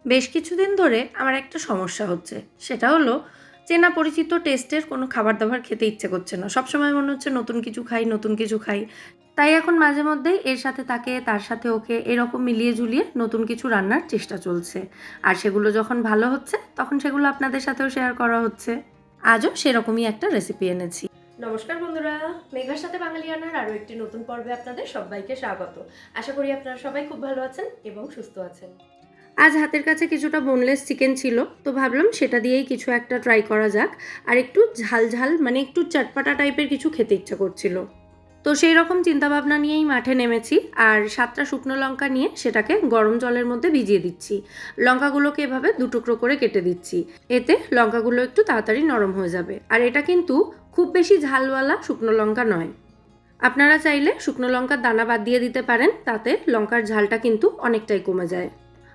বেশ কিছুদিন ধরে আমার একটা সমস্যা হচ্ছে। সেটা হলো চেনা পরিচিত টেস্টের কোনো খাবার-দাবার খেতে ইচ্ছে করছে না। সবসময় মনে হচ্ছে নতুন কিছু খাই, নতুন কিছু খাই। তাই এখন মাঝে মধ্যেই এর সাথে তাকে, তার সাথে ওকে এরকম মিলিয়ে ঝুলিয়ে নতুন কিছু রান্নার চেষ্টা চলছে। আর সেগুলো যখন ভালো হচ্ছে তখন সেগুলো আপনাদের সাথেও শেয়ার করা হচ্ছে। আজও সেরকমই একটা রেসিপি এনেছি। নমস্কার বন্ধুরা, মেঘার সাথে বাঙালিয়ানার আরও একটি নতুন পর্বে আপনাদের সবাইকে স্বাগত। আশা করি আপনারা সবাই খুব ভালো আছেন এবং সুস্থ আছেন। আজ হাতের কাছে কিছুটা বোনলেস চিকেন ছিল, তো ভাবলাম সেটা দিয়েই কিছু একটা ট্রাই করা যাক। আর একটু ঝাল ঝাল মানে একটু চটপাটা টাইপের কিছু খেতে ইচ্ছা করছিল। তো সেই রকম চিন্তাভাবনা নিয়েই মাঠে নেমেছি। আর 7টা শুকনো লঙ্কা নিয়ে সেটাকে গরম জলের মধ্যে ভিজিয়ে দিচ্ছি। লঙ্কাগুলোকে এভাবে দুটুকরো করে কেটে দিচ্ছি। এতে লঙ্কাগুলো একটু তাড়াতাড়ি নরম হয়ে যাবে। আর এটা কিন্তু খুব বেশি ঝালওয়ালা শুকনো লঙ্কা নয়। আপনারা চাইলে শুকনো লঙ্কার দানা বাদ দিয়ে দিতে পারেন, তাতে লঙ্কার ঝালটা কিন্তু অনেকটাই কমে যায়।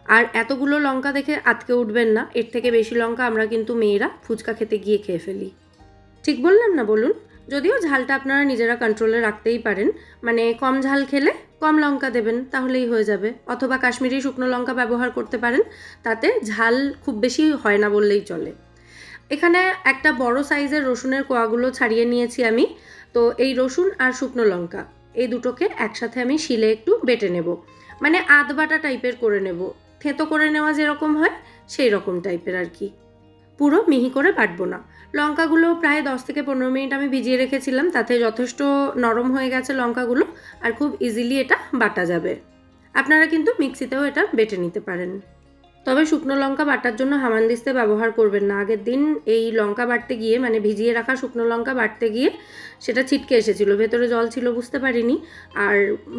আর এতগুলো লঙ্কা দেখে আঁতকে উঠবেন না, এর থেকে বেশি লঙ্কা আমরা কিন্তু মেয়েরা ফুচকা খেতে গিয়ে খেয়ে ফেলি। ঠিক বললাম না বলুন? যদিও ঝালটা আপনারা নিজেরা কন্ট্রোলে রাখতেই পারেন, মানে কম ঝাল খেলে কম লঙ্কা দেবেন, তাহলেই হয়ে যাবে। অথবা কাশ্মীরি শুকনো লঙ্কা ব্যবহার করতে পারেন, তাতে ঝাল খুব বেশি হয় না বললেই চলে। এখানে একটা বড় সাইজের রসুনের কোয়াগুলো ছাড়িয়ে নিয়েছি আমি। তো এই রসুন আর শুকনো লঙ্কা এই দুটোকে একসাথে আমি শিলে একটু বেটে নেব, মানে আধ বাটা টাইপের করে নেব। থেঁতো করে নেওয়া যেরকম হয় সেই রকম টাইপের আর কি। পুরো মিহি করে বাটবো না। লঙ্কাগুলো প্রায় 10 থেকে 15 মিনিট আমি ভিজিয়ে রেখেছিলাম, তাতে যথেষ্ট নরম হয়ে গেছে লঙ্কাগুলো। আর খুব ইজিলি এটা বাটা যাবে। আপনারা কিন্তু মিক্সিতেও এটা বেটে নিতে পারেন। তবে শুকনো লঙ্কা বাটার জন্য হামানদিস্তা ব্যবহার করবেন না। আগের দিন এই লঙ্কা বাটতে গিয়ে, মানে ভিজিয়ে রাখা শুকনো লঙ্কা বাটতে গিয়ে সেটা ছিটকে এসেছিলো, ভেতরে জল ছিল বুঝতে পারিনি। আর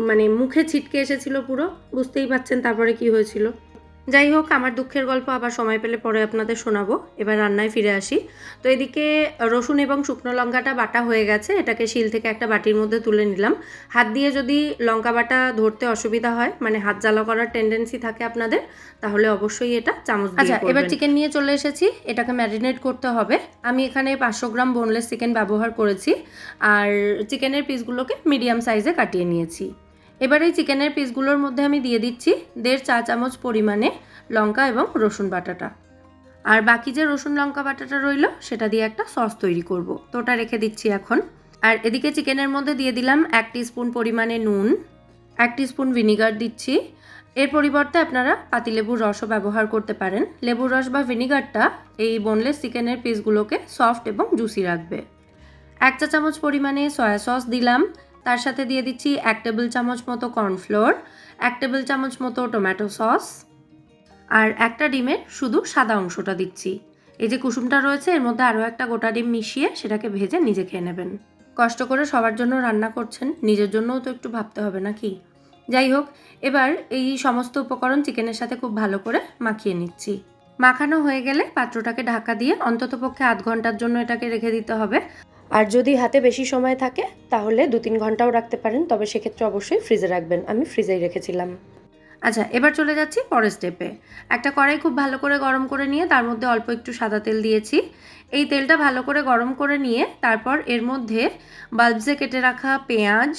মানে মুখে ছিটকে এসেছিলো পুরো, বুঝতেই পাচ্ছেন তারপরে কি হয়েছিল। যাই হোক, আমার দুঃখের গল্প আবার সময় পেলে পরে আপনাদের শোনাবো। এবার রান্নায় ফিরে আসি। তো এদিকে রসুন এবং শুকনো লঙ্কাটা বাটা হয়ে গেছে, এটাকে শিল থেকে একটা বাটির মধ্যে তুলে নিলাম। হাত দিয়ে যদি লঙ্কা বাটা ধরতে অসুবিধা হয়, মানে হাত জ্বালা করার টেন্ডেন্সি থাকে আপনাদের, তাহলে অবশ্যই এটা চামচ দিয়ে করবেন। এবার চিকেন নিয়ে চলে এসেছি, এটাকে ম্যারিনেট করতে হবে। আমি এখানে 500 গ্রাম বোনলেস চিকেন ব্যবহার করেছি। আর চিকেনের পিসগুলোকে মিডিয়াম সাইজে কাটিয়ে নিয়েছি। এবার এই চিকেনের পিসগুলোর মধ্যে আমি দিয়ে দিচ্ছি 1.5 চা চামচ পরিমাণে লঙ্কা এবং রসুন বাটাটা। আর বাকি যে রসুন লঙ্কা বাটাটা রইল সেটা দিয়ে একটা সস তৈরি করব, তো ওটা রেখে দিচ্ছি এখন। আর এদিকে চিকেনের মধ্যে দিয়ে দিলাম 1 টিস্পুন পরিমাণে নুন, 1 টিস্পুন ভিনিগার দিচ্ছি। এর পরিবর্তে আপনারা পাতিলেবুর রসও ব্যবহার করতে পারেন। লেবুর রস বা ভিনিগারটা এই বোনলেস চিকেনের পিসগুলোকে সফট এবং জুসি রাখবে। 1 চা চামচ পরিমাণে সয়া সস দিলাম। তার সাথে দিয়ে দিচ্ছি 1 টেবিল চামচ মতো কর্নফ্লোর, 1 টেবিল চামচ মতো টমেটো সস, আর একটা ডিমের শুধু সাদা অংশটা দিচ্ছি। এই যে কুসুমটা রয়েছে এর মধ্যে আরও একটা গোটা ডিম মিশিয়ে সেটাকে ভেজে নিজে খেয়ে নেবেন। কষ্ট করে সবার জন্য রান্না করছেন, নিজের জন্যও তো একটু ভাবতে হবে নাকি। যাই হোক, এবার এই সমস্ত উপকরণ চিকেনের সাথে খুব ভালো করে মাখিয়ে নিচ্ছি। মাখানো হয়ে গেলে পাত্রটাকে ঢাকা দিয়ে অন্ততপক্ষে আধ ঘন্টার জন্য এটাকে রেখে দিতে হবে। আর যদি হাতে বেশি সময় থাকে তাহলে 2-3 ঘন্টাও রাখতে পারেন, তবে সেক্ষেত্রে অবশ্যই ফ্রিজে রাখবেন। আমি ফ্রিজেই রেখেছিলাম। আচ্ছা, এবার চলে যাচ্ছি পরের স্টেপে। একটা কড়াই খুব ভালো করে গরম করে নিয়ে তার মধ্যে অল্প একটু সাদা তেল দিয়েছি। এই তেলটা ভালো করে গরম করে নিয়ে তারপর এর মধ্যে বাল্বসে কেটে রাখা পেঁয়াজ,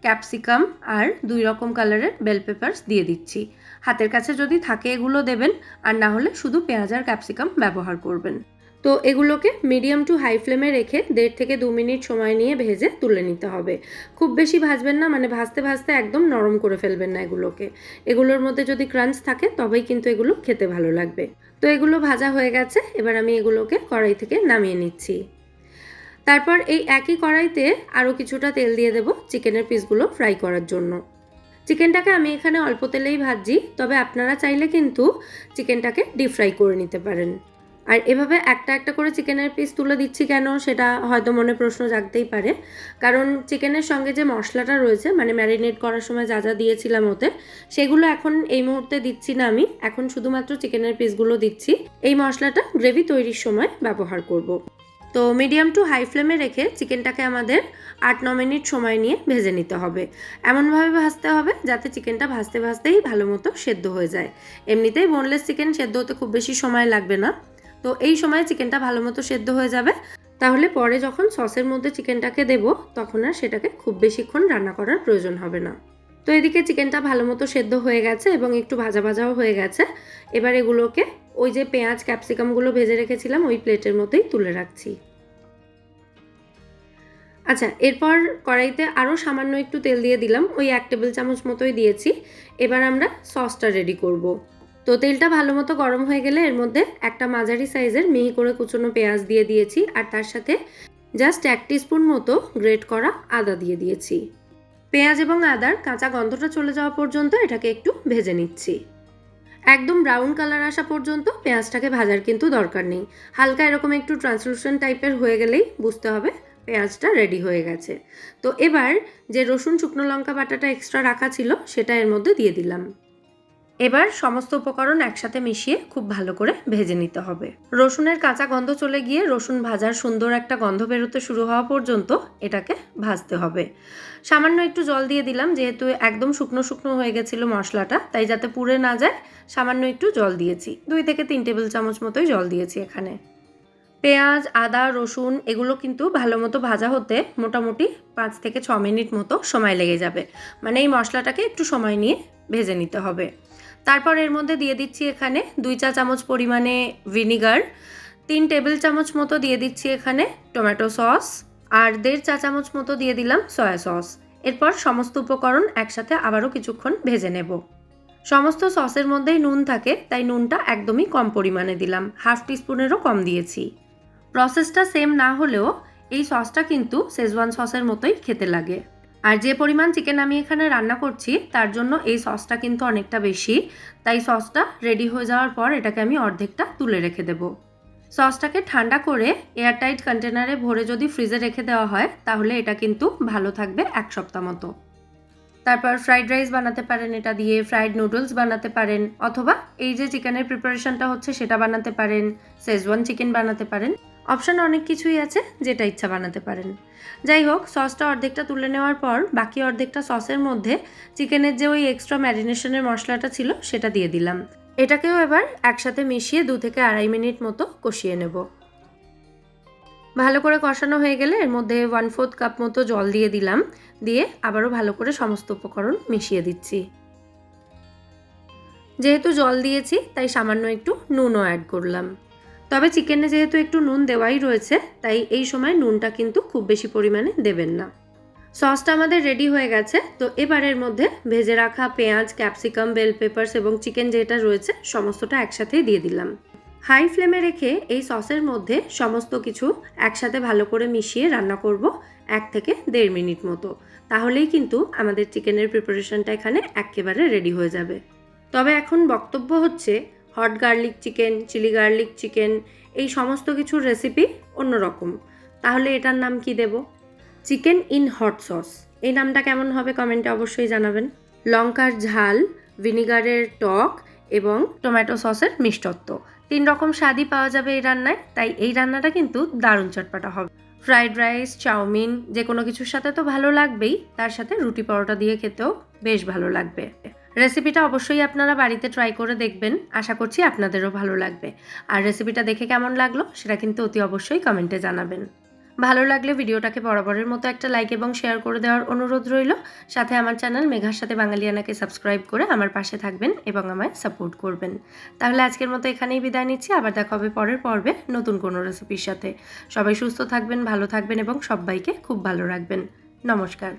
ক্যাপসিকাম আর 2 রকম কালারের বেল পেপারস দিয়ে দিচ্ছি। হাতের কাছে যদি থাকে এগুলো দেবেন, আর না হলে শুধু পেঁয়াজ আর ক্যাপসিকাম ব্যবহার করবেন। তো এগুলোকে মিডিয়াম টু হাই ফ্লেমে রেখে 1.5 থেকে 2 মিনিট সময় নিয়ে ভেজে তুলে নিতে হবে। খুব বেশি ভাজবেন না, মানে ভাজতে ভাজতে একদম নরম করে ফেলবেন না এগুলোকে। এগুলোর মধ্যে যদি ক্রাঞ্চ থাকে তবেই কিন্তু এগুলো খেতে ভালো লাগবে। তো এগুলো ভাজা হয়ে গেছে, এবার আমি এগুলোকে কড়াই থেকে নামিয়ে নিচ্ছি। তারপর এই একই কড়াইতে আরও কিছুটা তেল দিয়ে দেব চিকেনের পিসগুলো ফ্রাই করার জন্য। চিকেনটাকে আমি এখানে অল্প তেলেই ভাজছি, তবে আপনারা চাইলে কিন্তু চিকেনটাকে ডিপ ফ্রাই করে নিতে পারেন। আর এভাবে একটা একটা করে চিকেনের পিস তুলে দিচ্ছি কেন, সেটা হয়তো মনে প্রশ্ন জাগতেই পারে। কারণ চিকেনের সঙ্গে যে মশলাটা রয়েছে, মানে ম্যারিনেট করার সময় যা যা দিয়েছিলাম ওতে, সেগুলো এখন এই মুহূর্তে দিচ্ছি না আমি। এখন শুধুমাত্র চিকেনের পিসগুলো দিচ্ছি। এই মশলাটা গ্রেভি তৈরির সময় ব্যবহার করব। তো মিডিয়াম টু হাই ফ্লেমে রেখে চিকেনটাকে আমাদের 8-9 মিনিট সময় নিয়ে ভেজে নিতে হবে। এমনভাবে ভাজতে হবে যাতে চিকেনটা ভাজতে ভাজতেই ভালো মতো সেদ্ধ হয়ে যায়। এমনিতেই বোনলেস চিকেন সেদ্ধ হতে খুব বেশি সময় লাগবে না। তো এই সময় চিকেনটা ভালো মতো সেদ্ধ হয়ে যাবে। তাহলে পরে যখন সসের মধ্যে চিকেনটাকে দেব তখন আর সেটাকে খুব বেশিক্ষণ রান্না করার প্রয়োজন হবে না। তো এদিকে চিকেনটা ভালো মতো সেদ্ধ হয়ে গেছে এবং একটু ভাজা ভাজাও হয়ে গেছে। এবার এগুলোকে ওই যে পেঁয়াজ ক্যাপসিকামগুলো ভেজে রেখেছিলাম ওই প্লেটের মধ্যেই তুলে রাখছি। আচ্ছা, এরপর কড়াইতে আরও সামান্য একটু তেল দিয়ে দিলাম, ওই 1 টেবিল চামচ মতোই দিয়েছি। এবার আমরা সসটা রেডি করব। তো তেলটা ভালো মতো গরম হয়ে গেলে এর মধ্যে একটা মাঝারি সাইজের মিহি করে কুচনো পেঁয়াজ দিয়ে দিয়েছি, আর তার সাথে জাস্ট 1 টিস্পুন মতো গ্রেট করা আদা দিয়ে দিয়েছি। পেঁয়াজ এবং আদার কাঁচা গন্ধটা চলে যাওয়া পর্যন্ত এটাকে একটু ভেজে নিচ্ছি। একদম ব্রাউন কালার আসা পর্যন্ত পেঁয়াজটাকে ভাজার কিন্তু দরকার নেই। হালকা এরকম একটু ট্রান্সলুসেন্ট টাইপের হয়ে গেলেই বুঝতে হবে পেঁয়াজটা রেডি হয়ে গেছে। তো এবার যে রসুন শুকনো লঙ্কা বাটাটা এক্সট্রা রাখা ছিল সেটা এর মধ্যে দিয়ে দিলাম। এবার সমস্ত উপকরণ একসাথে মিশিয়ে খুব ভালো করে ভেজে নিতে হবে। রসুনের কাঁচা গন্ধ চলে গিয়ে রসুন ভাজার সুন্দর একটা গন্ধ বেরোতে শুরু হওয়া পর্যন্ত এটাকে ভাজতে হবে। সামান্য একটু জল দিয়ে দিলাম, যেহেতু একদম শুকনো শুকনো হয়ে গেছিলো মশলাটা, তাই যাতে পুড়ে না যায় সামান্য একটু জল দিয়েছি। 2 থেকে 3 টেবিল চামচ মতোই জল দিয়েছি এখানে। পেঁয়াজ, আদা, রসুন এগুলো কিন্তু ভালো মতো ভাজা হতে মোটামুটি 5 থেকে 6 মিনিট মতো সময় লেগে যাবে। মানে এই মশলাটাকে একটু সময় নিয়ে ভেজে নিতে হবে। তারপর এর মধ্যে দিয়ে দিচ্ছি এখানে 2 চা চামচ পরিমাণে ভিনিগার, 3 টেবিল চামচ মতো দিয়ে দিচ্ছি এখানে টমেটো সস, আর 1.5 চা চামচ মতো দিয়ে দিলাম সয়া সস। এরপর সমস্ত উপকরণ একসাথে আবারও কিছুক্ষণ ভেজে নেব। সমস্ত সসের মধ্যেই নুন থাকে, তাই নুনটা একদমই কম পরিমাণে দিলাম, 1/2 টিস্পুনেরও কম দিয়েছি। প্রসেসটা সেম না হলেও এই সসটা কিন্তু শেজওয়ান সসের মতোই খেতে লাগে। আর যে পরিমাণ চিকেন আমি এখানে রান্না করছি তার জন্য এই সসটা কিন্তু অনেকটা বেশি, তাই সসটা রেডি হয়ে যাওয়ার পর এটাকে আমি অর্ধেকটা তুলে রেখে দেব। সসটাকে ঠান্ডা করে এয়ারটাইট কন্টেনারে ভরে যদি ফ্রিজে রেখে দেওয়া হয় তাহলে এটা কিন্তু ভালো থাকবে 1 সপ্তাহ মতো। তারপর ফ্রাইড রাইস বানাতে পারেন এটা দিয়ে, ফ্রাইড নুডলস বানাতে পারেন, অথবা এই যে চিকেনের প্রিপারেশনটা হচ্ছে সেটা বানাতে পারেন, শেজওয়ান চিকেন বানাতে পারেন। অপশন অনেক কিছুই আছে, যেটা ইচ্ছা বানাতে পারেন। যাই হোক, সসটা অর্ধেকটা তুলে নেওয়ার পর বাকি অর্ধেকটা সসের মধ্যে চিকেনের যে ওই এক্সট্রা ম্যারিনেশনের মশলাটা ছিল সেটা দিয়ে দিলাম। এটাকেও এবার একসাথে মিশিয়ে 2 থেকে 2.5 মিনিট মতো কষিয়ে নেব। ভালো করে কষানো হয়ে গেলে এর মধ্যে 1/4 কাপ মতো জল দিয়ে দিলাম, দিয়ে আবারও ভালো করে সমস্ত উপকরণ মিশিয়ে দিচ্ছি। যেহেতু জল দিয়েছি তাই সামান্য একটু নুনও অ্যাড করলাম। তবে চিকেনে যেহেতু একটু নুন দেওয়াই রয়েছে তাই এই সময় নুনটা কিন্তু খুব বেশি পরিমাণে দেবেন না। সসটা আমাদের রেডি হয়ে গেছে। তো এবারের মধ্যে ভেজে রাখা পেঁয়াজ, ক্যাপসিকাম, বেল পেপারস এবং চিকেন যেটা রয়েছে সমস্তটা একসাথেই দিয়ে দিলাম। হাই ফ্লেমে রেখে এই সসের মধ্যে সমস্ত কিছু একসাথে ভালো করে মিশিয়ে রান্না করব 1 থেকে 1.5 মিনিট মতো। তাহলেই কিন্তু আমাদের চিকেনের প্রিপারেশনটা এখানে একেবারে রেডি হয়ে যাবে। তবে এখন বক্তব্য হচ্ছে hot garlic chicken, chilli garlic chicken এই সমস্ত কিছুর রেসিপি অন্যরকম। তাহলে এটার নাম কি দেব? Chicken in hot sauce. এই নামটা কেমন হবে কমেন্টে অবশ্যই জানাবেন। লঙ্কার ঝাল, ভিনিগারের টক এবং টমেটো সসের মিষ্টত্ব, 3 রকম স্বাদই পাওয়া যাবে এই রান্নায়। তাই এই রান্নাটা কিন্তু দারুণ চটপাটা হবে। ফ্রাইড রাইস, চাউমিন যে কোনো কিছুর সাথে তো ভালো লাগবেই, তার সাথে রুটি পরোটা দিয়ে খেতেও বেশ ভালো লাগবে। রেসিপিটা অবশ্যই আপনারা বাড়িতে ট্রাই করে দেখবেন, আশা করছি আপনাদেরও ভালো লাগবে। আর রেসিপিটা দেখে কেমন লাগলো সেটা কিন্তু অতি অবশ্যই কমেন্টে জানাবেন। ভালো লাগলে ভিডিওটাকে বরাবরের মতো একটা লাইক এবং শেয়ার করে দেওয়ার অনুরোধ রইল। সাথে আমার চ্যানেল মেঘার সাথে বাঙালিয়ানাকে সাবস্ক্রাইব করে আমার পাশে থাকবেন এবং আমায় সাপোর্ট করবেন। তাহলে আজকের মতো এখানেই বিদায় নিচ্ছি। আবার দেখা হবে পরের পর্বে নতুন কোনো রেসিপির সাথে। সবাই সুস্থ থাকবেন, ভালো থাকবেন এবং সবাইকে খুব ভালো রাখবেন। নমস্কার।